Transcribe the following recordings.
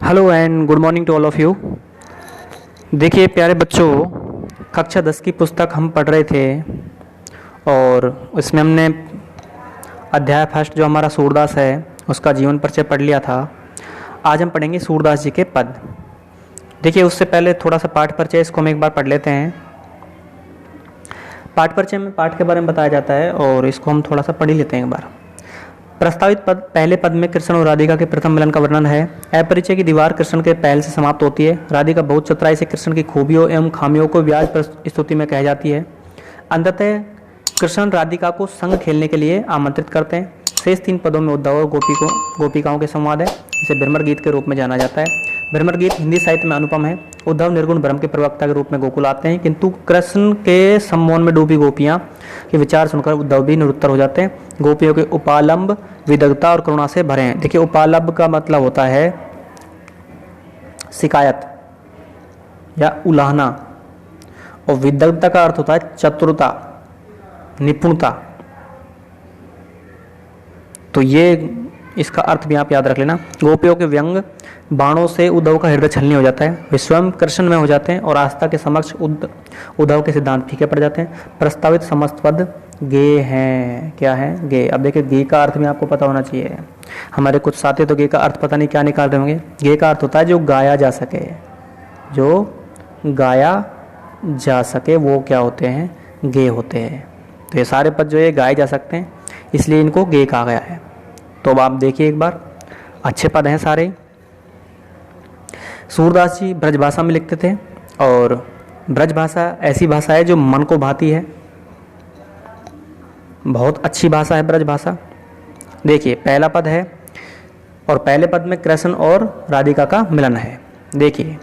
Hello and good morning to all of you. देखिए प्यारे बच्चों, कक्षा 10 की पुस्तक हम पढ़ रहे थे और इसमें हमने अध्याय फर्स्ट जो हमारा सूरदास है उसका जीवन परिचय पढ़ लिया था। आज हम पढ़ेंगे सूरदास जी के पद। देखिए उससे पहले थोड़ा सा पाठ परिचय इसको हम एक बार पढ़ लेते हैं। पाठ परिचय में पाठ के बारे में बताया जाता है और इसको हम थोड़ा सा पढ़ ही लेते हैं एक बार। प्रस्तावित पद, पहले पद में कृष्ण और राधिका के प्रथम मिलन का वर्णन है। अपरिचय की दीवार कृष्ण के पहल से समाप्त होती है। राधिका बहुत चतुराई से कृष्ण की खूबियों एवं खामियों को व्याज प्रस्तुति में कह जाती है। अंततः कृष्ण राधिका को संग खेलने के लिए आमंत्रित करते हैं। शेष 3 पदों में उद्धव और गोपिकाओं के संवाद है। इसे भ्रमर गीत के रूप में जाना जाता है। भ्रमर गीत हिंदी साहित्य में अनुपम है। उद्धव निर्गुण ब्रह्म के प्रवक्ता के रूप में गोकुल आते हैं, किंतु कृष्ण के सम्मोहन में डूबी गोपियां के विचार सुनकर उद्धव भी निरुत्तर हो जाते हैं। गोपियों के उपालंब विदग्धता और करुणा से भरे हैं। देखिए उपालंब का मतलब होता है शिकायत या उलाहना, और विदग्धता का अर्थ होता है चतुरता, निपुणता। तो ये इसका अर्थ भी आप याद रख लेना। गोपियों के व्यंग बाणों से उद्धव का हृदय छलनी हो जाता है। वे स्वयं कृष्ण में हो जाते हैं और आस्था के समक्ष उद्धव के सिद्धांत फीके पड़ जाते हैं। प्रस्तावित समस्त पद गे हैं। क्या है? गे। अब देखिए गे का अर्थ भी आपको पता होना चाहिए। हमारे कुछ साथी तो गे का अर्थ पता नहीं क्या निकाल रहे होंगे। गे का अर्थ होता है जो गाया जा सके, जो गाया जा सके वो क्या होते हैं? गे होते हैं। तो ये सारे पद जो है गाए जा सकते हैं, इसलिए इनको गे कहा गया है। तो अब आप देखिए एक बार, अच्छे पद हैं सारे। सूरदास जी ब्रजभाषा में लिखते थे और ब्रजभाषा ऐसी भाषा है जो मन को भाती है। बहुत अच्छी भाषा है ब्रजभाषा। देखिए पहला पद है और पहले पद में कृष्ण और राधिका का मिलन है। देखिए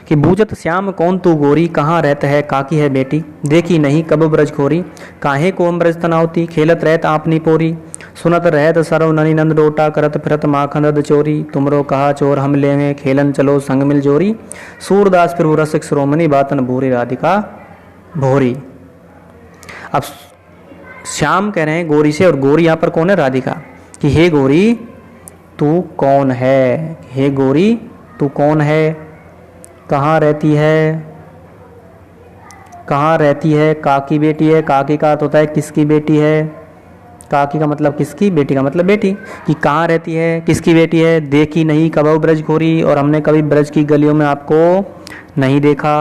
कि बूझत श्याम कौन तू गोरी, कहाँ रहत है काकी है बेटी, देखी नहीं कब ब्रज खोरी, काहे को हम ब्रज तनावती, खेलत रहत आपनी पोरी, सुनत रहत सरव ननी नंद डोटा, करत फिरत माखंद चोरी, तुमरो कहा चोर हम लेवे, खेलन चलो संग मिल जोरी, सूरदास प्रभु रसिक श्रोमणी, बातन भूरी राधिका भोरी। अब श्याम कह रहे हैं गोरी से, और गोरी यहाँ पर कौन है? राधिका। कि हे गोरी तू कौन है? हे गोरी तू कौन है? कहाँ रहती है? कहाँ रहती है? काकी बेटी है। काकी का अर्थ होता है किसकी बेटी है। काकी का मतलब किसकी, बेटी का मतलब बेटी। कि कहाँ रहती है, किसकी बेटी है। देखी नहीं कबहु ब्रज खोरी, और हमने कभी ब्रज की गलियों में आपको नहीं देखा।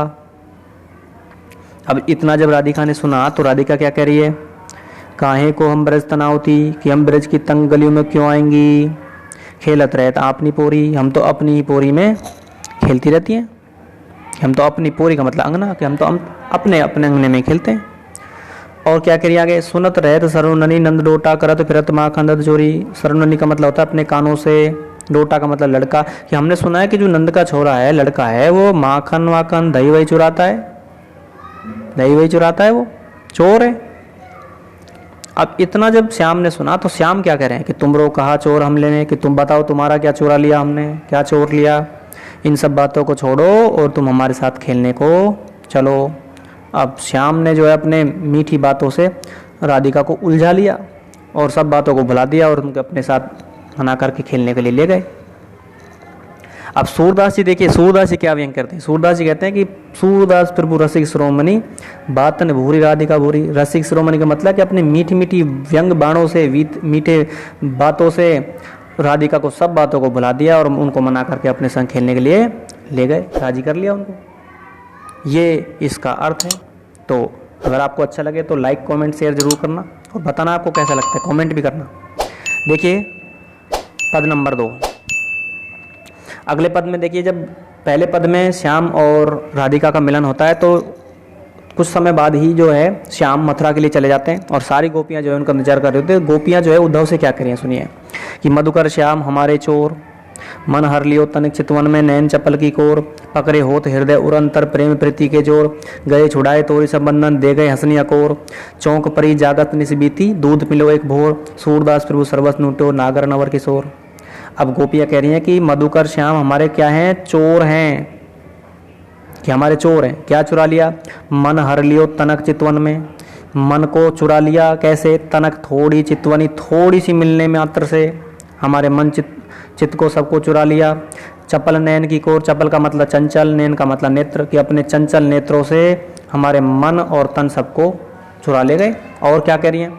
अब इतना जब राधिका ने सुना तो राधिका क्या कह रही है? काहे को हम ब्रज तनावती, कि हम ब्रज की तंग गलियों में क्यों आएंगी। खेलत रहत आपनी पोरी, हम तो अपनी ही पोरी में खेलती रहती हैं। हम तो अपनी पोरी का मतलब अंगना, कि हम तो अपने अपने अंगने में खेलते हैं। और क्या करिए आगे? सुनत रहत सरवननी नंद डोटा, करत फिरत माखंद चोरी। सरवननी का मतलब होता है अपने कानों से, डोटा का मतलब लड़का। कि हमने सुना है कि जो नंद का छोरा है, लड़का है, वो माखन वाखन दही वही चुराता है। दही वही चुराता है, वो चोर है। अब इतना जब श्याम ने सुना तो श्याम क्या कह रहे हैं? कि तुमरो कहा चोर हम लेने, कि तुम बताओ तुम्हारा क्या चुरा लिया हमने, क्या चोर लिया। इन सब बातों को छोड़ो और तुम हमारे साथ खेलने को चलो। अब श्याम ने जो है अपने मीठी बातों से राधिका को उलझा लिया और सब बातों को भुला दिया और उनके अपने साथ मना करके खेलने के लिए ले गए। अब सूरदास जी देखिए, सूरदास जी क्या व्यंग करते हैं। सूरदास जी कहते हैं कि सूरदास प्रभु रसिक श्रोमणी, बातन भूरी राधिका भूरी। रसिक श्रोमणी का मतलब कि अपनी मीठी मीठी व्यंग बाणों से, मीठे बातों से राधिका को सब बातों को भुला दिया और उनको मना करके अपने संग खेलने के लिए ले गए, राजी कर लिया उनको। ये इसका अर्थ है। तो अगर आपको अच्छा लगे तो लाइक कमेंट शेयर जरूर करना और बताना आपको कैसा लगता है, कमेंट भी करना। देखिए पद नंबर 2। अगले पद में देखिए, जब पहले पद में श्याम और राधिका का मिलन होता है तो कुछ समय बाद ही जो है श्याम मथुरा के लिए चले जाते हैं और सारी गोपियां जो है उनका इंतजार कर रही होती है। गोपियां जो है उद्धव से क्या करें सुनिए। कि मधुकर श्याम हमारे चोर, मन हर लियो तनिक चितवन में, नैन चपल की कोर, पकड़े होत हृदय उरंतर, प्रेम प्रीति के जोर, गए छुड़ाए तोरी सब बंधन, दे गए हंसनी अकोर, चौंक परी जागत निसबीती, दूध पिलो एक भोर, सूरदास प्रभु सर्वस नूटो, नागर नवर किशोर। अब गोपियां कह रही हैं कि मधुकर श्याम हमारे क्या हैं? चोर हैं। कि हमारे चोर हैं। क्या चुरा लिया? मन हर लियो तनक चितवन में, मन को चुरा लिया। कैसे? तनक थोड़ी, चितवनी थोड़ी सी मिलने मात्र से हमारे मन चित्त को सबको चुरा लिया। चपल नैन की कोर, चपल का मतलब चंचल, नैन का मतलब नेत्र, कि अपने चंचल नेत्रों से हमारे मन और तन सबको चुरा ले गए। और क्या कह रही हैं,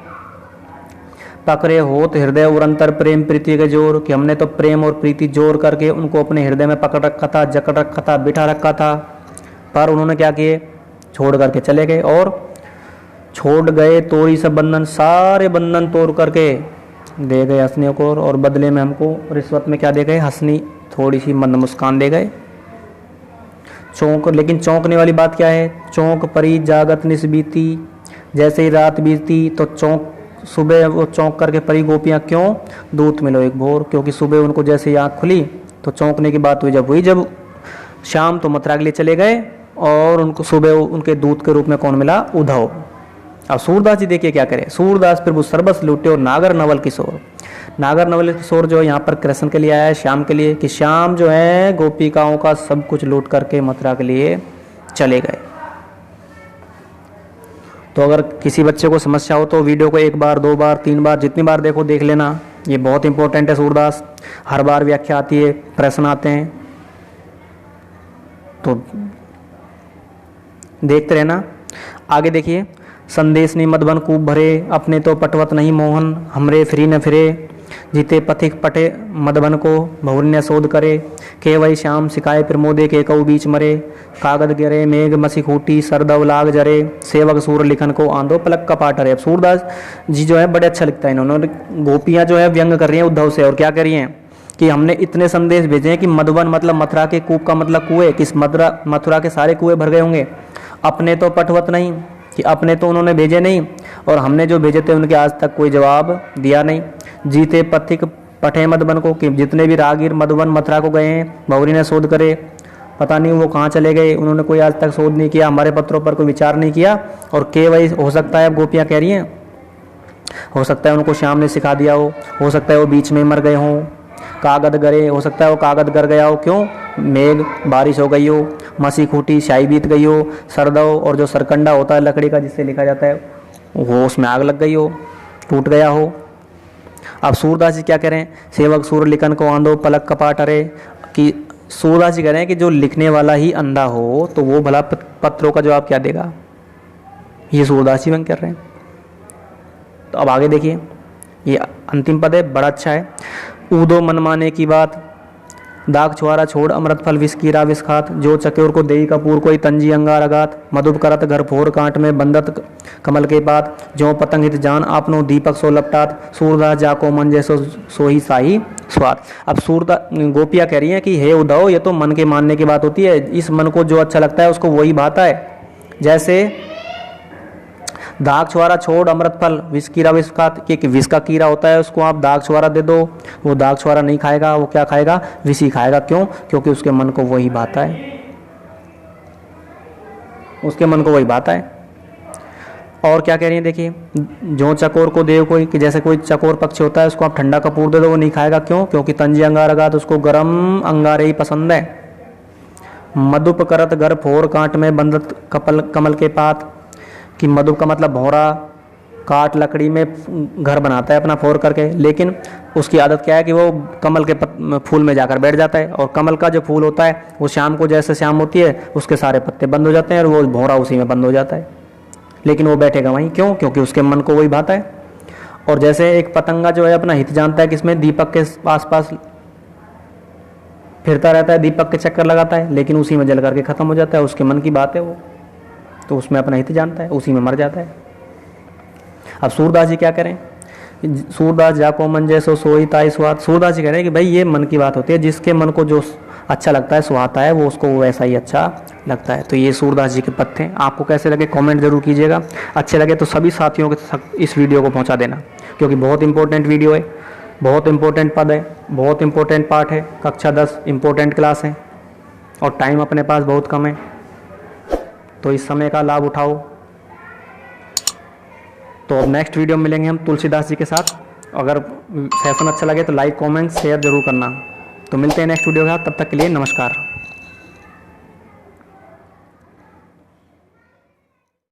पकड़े होत हृदय उरंतर प्रेम प्रीति के जोर, कि हमने तो प्रेम और प्रीति जोर करके उनको अपने हृदय में पकड़ रखा था, जकड़ रखा था, बिठा रखा था, पर उन्होंने क्या किए, छोड़ करके चले गए। और छोड़ गए तोड़ी सब बंधन, सारे बंधन तोड़ करके दे गए हंसने को, और बदले में हमको रिश्वत में क्या दे गए, हंसनी, थोड़ी सी मंद मुस्कान दे गए। चौंक, लेकिन चौंकने वाली बात क्या है, चौंक परी जागत निस बीती, जैसे ही रात बीती तो चौंक, सुबह वो चौंक करके परी गोपियाँ, क्यों, दूत मिलो एक भोर, क्योंकि सुबह उनको जैसे ही आँख खुली तो चौंकने की बात हुई, जब शाम तो मथुरा के लिए चले गए और उनको सुबह उनके दूत के रूप में कौन मिला, उद्धव। अब सूरदास जी देखिए क्या करे, सूरदास प्रभु सर्वस लूटे और नागर नवल किशोर, नागर नवल किशोर जो यहाँ पर कृष्ण के लिए आया है, श्याम के लिए, कि श्याम जो है गोपिकाओं का सब कुछ लूट करके मथुरा के लिए चले गए। तो अगर किसी बच्चे को समस्या हो तो वीडियो को 1 बार 2 बार 3 बार जितनी बार देखो देख लेना, ये बहुत इंपॉर्टेंट है। सूरदास हर बार व्याख्या आती है, प्रश्न आते हैं, तो देखते रहना। आगे देखिए, संदेश ने मधुबन कूप भरे, अपने तो पटवत नहीं मोहन, हमरे फिरी न फिरे, जीते पथिक पटे मधुबन को, भौरी न शोध करे, के वही श्याम सिकाए प्रमोदे के कऊ बीच मरे, कागद गिरे मेघ मसी खूटी, सरदव लाग जरे, सेवक सूर लिखन को आंदो पलक कपाट हरे। अब सूरदास जी जो है बड़े अच्छा लिखता है इन्होंने, गोपियाँ जो है व्यंग कर रही हैं उद्धव से, और क्या कर रही हैं कि हमने इतने संदेश भेजे हैं कि मधुबन मतलब मथुरा के, कूप का मतलब कुएं, किस मथुरा के सारे कुएं भर गए होंगे, अपने तो पटवत नहीं, कि अपने तो उन्होंने भेजे नहीं, और हमने जो भेजे थे उनके आज तक कोई जवाब दिया नहीं। जीते पथिक पठे मधुबन को, कि जितने भी रागीर मधुबन मथुरा को गए हैं, भौरी ने शोध करे, पता नहीं वो कहाँ चले गए, उन्होंने कोई आज तक शोध नहीं किया, हमारे पत्रों पर कोई विचार नहीं किया। और के वही हो सकता है, अब गोपियाँ कह रही हैं, हो सकता है उनको श्याम ने सिखा दिया हो सकता है वो बीच में मर गए हों, कागद गरे, हो सकता है वो कागद गर गया हो, क्यों, मेघ बारिश हो गई हो, मसी खूटी स्याही बीत गई हो, सरदव और जो सरकंडा होता है लकड़ी का जिससे लिखा जाता है वो उसमें आग लग गई हो, टूट गया हो। अब सूरदास जी क्या कह रहे हैं, सेवक सूर लिखन को आंदो पलक कपाट अरे, कि सूरदास जी कह रहे हैं कि जो लिखने वाला ही अंधा हो तो वो भला पत्रों का जवाब क्या देगा, ये सूरदास जी कर रहे हैं। तो अब आगे देखिए, ये अंतिम पद है, बड़ा अच्छा है। ऊदो मनमाने की बात, दाग छुआरा छोड़ अमृत फल विष कीरा विष खात, जो चकोर को देई कपूर कोई तंजी अंगार अगात, मधुप करत घर फोर कांट में बंदत कमल के पात, जो पतंग हित जान आपनो दीपक सो लपटात, सूरदास जाको मन जैसो सोही साही स्वाद। अब सूरदास गोपियाँ कह रही हैं कि हे उद्धव, ये तो मन के मानने की बात होती है, इस मन को जो अच्छा लगता है उसको वही भाता है। जैसे दाग छुआरा छोड़ अमृत फल विष कीरा विष खात, कि विष का कीड़ा होता है उसको आप दाग छुआरा दे दो, वो दाग छुआरा नहीं खाएगा, वो क्या खाएगा, विष ही खाएगा। क्यों, क्योंकि उसके मन को वही भाता है, उसके मन को वही भाता है। और क्या कह रही है देखिए, जो चकोर को देव कोई, कि जैसे कोई चकोर पक्षी होता है उसको आप ठंडा कपूर दे दो वो नहीं खाएगा। क्यों, क्योंकि तंजी अंगार अगात, उसको गर्म अंगारे ही पसंद है। मधुप करत घर फोर कांट में बंदत कमल के पात, कि मधुप का मतलब भौरा, काट लकड़ी में घर बनाता है अपना फोड़ करके, लेकिन उसकी आदत क्या है कि वो कमल के फूल में जाकर बैठ जाता है, और कमल का जो फूल होता है वो शाम को जैसे शाम होती है उसके सारे पत्ते बंद हो जाते हैं और वो भौरा उसी में बंद हो जाता है, लेकिन वो बैठेगा वहीं। क्यों, क्योंकि उसके मन को वही भाता है। और जैसे एक पतंगा जो है अपना हित जानता है किसमें, दीपक के आसपास फिरता रहता है, दीपक के चक्कर लगाता है, लेकिन उसी में जल करके खत्म हो जाता है, उसके मन की बात है वो, तो उसमें अपना हित जानता है, उसी में मर जाता है। अब सूरदास जी क्या करें, सूरदास जाको मन जैसो सोई ताई स्वाद, सूरदास जी कह रहे हैं कि भाई ये मन की बात होती है, जिसके मन को जो अच्छा लगता है सुहाता है वो उसको वैसा ही अच्छा लगता है। तो ये सूरदास जी के पद थे। आपको कैसे लगे कमेंट जरूर कीजिएगा, अच्छे लगे तो सभी साथियों के तक इस वीडियो को पहुंचा देना, क्योंकि बहुत इंपॉर्टेंट वीडियो है, बहुत इंपॉर्टेंट पद है, बहुत इंपॉर्टेंट पार्ट है, कक्षा 10 इंपॉर्टेंट क्लास है और टाइम अपने पास बहुत कम है, तो इस समय का लाभ उठाओ। तो अब नेक्स्ट वीडियो में मिलेंगे हम तुलसीदास जी के साथ। अगर सेशन अच्छा लगे तो लाइक कमेंट शेयर जरूर करना। तो मिलते हैं नेक्स्ट वीडियो के साथ, तब तक के लिए नमस्कार।